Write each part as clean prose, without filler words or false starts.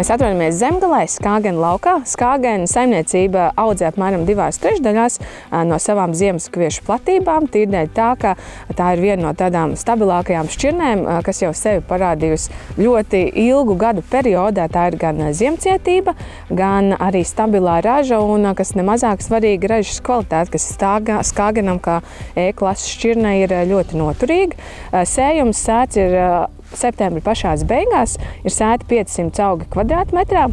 Mēs atrodamies Zemgalē, Skāgena laukā. Skāgena saimniecība audzē apmēram 2/3 no savām ziemaskviešu platībām. Tīrdēļ tā, ka tā ir viena no tādām stabilākajām šķirnēm, kas jau sevi parādījusi ļoti ilgu gadu periodā. Tā ir gan ziemcietība, gan arī stabilā raža un, kas nemazāk svarīga, ražas kvalitāte, kas Skāgenam kā E-klases šķirnei ir ļoti noturīga. Sējums sēts ir septembra pašās beigās, ir sēti 500 augi kvadrātmetrā.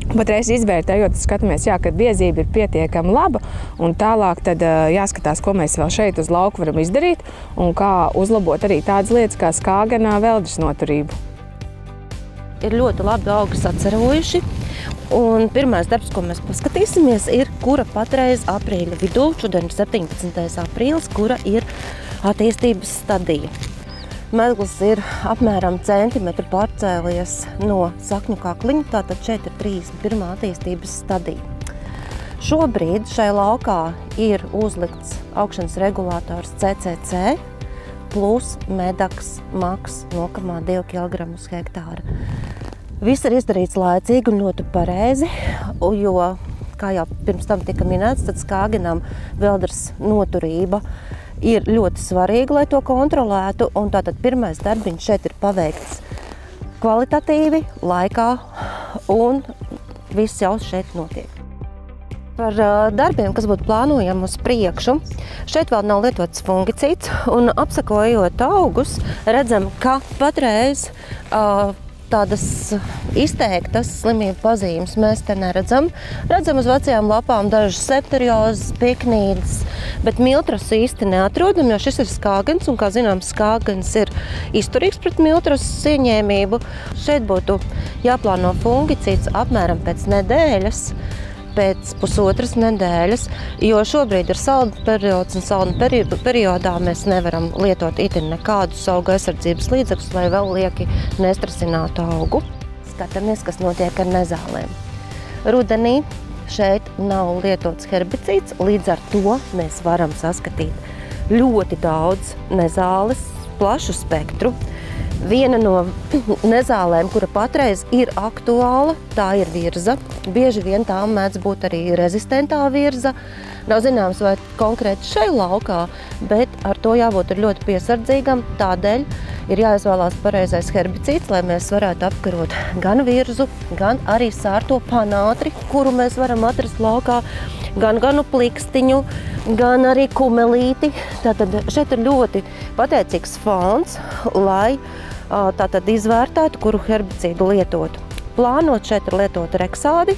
Patreiz izvērtējot, skatāmies, ka biezība ir pietiekami laba, un tālāk tad jāskatās, ko mēs vēl šeit uz lauku varam izdarīt, un kā uzlabot arī tādas lietas kā Skāgenā veldres noturību. Ir ļoti labi augi sacerojuši, un pirmais darbs, ko mēs paskatīsimies, ir, kura patreiz aprīļa vidū, šodien ir 17. aprīlis, kura ir attīstības stadija. Medgls ir apmēram centimetru pārcēlies no sakņu kakliņa, tātad šeit ir 31. attīstības stadija. Šobrīd šai laukā ir uzlikts augšanas regulators CCC plus medaks maks 0,2 kg uz hektāra. Viss ir izdarīts laicīgi un ļoti pareizi, jo, kā jau pirms tam tika minēts, tad Skāgenam veldres noturība ir ļoti svarīgi, lai to kontrolētu, un tātad pirmais darbiņš šeit ir paveikts kvalitatīvi, laikā, un viss jau šeit notiek. Par darbiem, kas būtu plānojami uz priekšu, šeit vēl nav lietots fungicīds, un apsakojot augus, redzam, ka patreiz tādas izteiktas slimību pazīmes mēs te neredzam. Redzam uz vecajām lapām dažas septeriozes, piknītes, bet miltrasu īsti neatrodam, jo šis ir Skāgens, un, kā zināms, Skāgens ir izturīgs pret miltrasu ieņēmību. Šeit būtu jāplāno fungicīds apmēram pēc nedēļas, pēc pusotras nedēļas, jo šobrīd ir saldu periods, un saldu periodā mēs nevaram lietot itin nekādus auga aizsardzības līdzekļus, lai vēl lieki nestrasinātu augu. Skatāmies, kas notiek ar nezālēm. Rudenī šeit nav lietots herbicīds, līdz ar to mēs varam saskatīt ļoti daudz nezāles, plašu spektru. Viena no nezālēm, kura patreiz ir aktuāla, tā ir virza. Bieži vien tā mēdz būt arī rezistentā virza. Nav zināms, vai konkrēti šai laukā, bet ar to jābūt ļoti piesardzīgam. Tādēļ ir jāizvēlās pareizais herbicīds, lai mēs varētu apkarot gan virzu, gan arī sārto panātri, kuru mēs varam atrast laukā, gan ganu plikstiņu, gan arī kumelīti. Tātad šeit ir ļoti pateicīgs fons, lai tātad izvērtētu, kuru herbicīdu lietot. Plānot šeit ir lietot reksādi.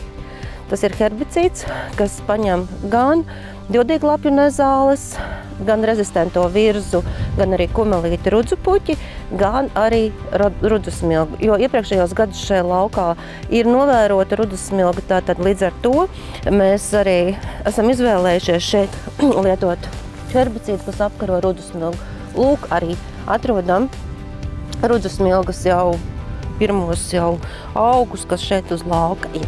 Tas ir herbicīds, kas paņem gan divdīglapju nezāles, gan rezistento virzu, gan arī kumelīti rudzupuķi, gan arī rudzusmilgu. Jo iepriekšējos gadus šajā laukā ir novērota rudzusmilga, tātad līdz ar to mēs arī esam izvēlējušies šeit lietot herbicīdu, kas apkaro rudzusmilgu. Lūk, arī atrodam rudzusmilgas jau pirmos augus, kas šeit uz lauka ir.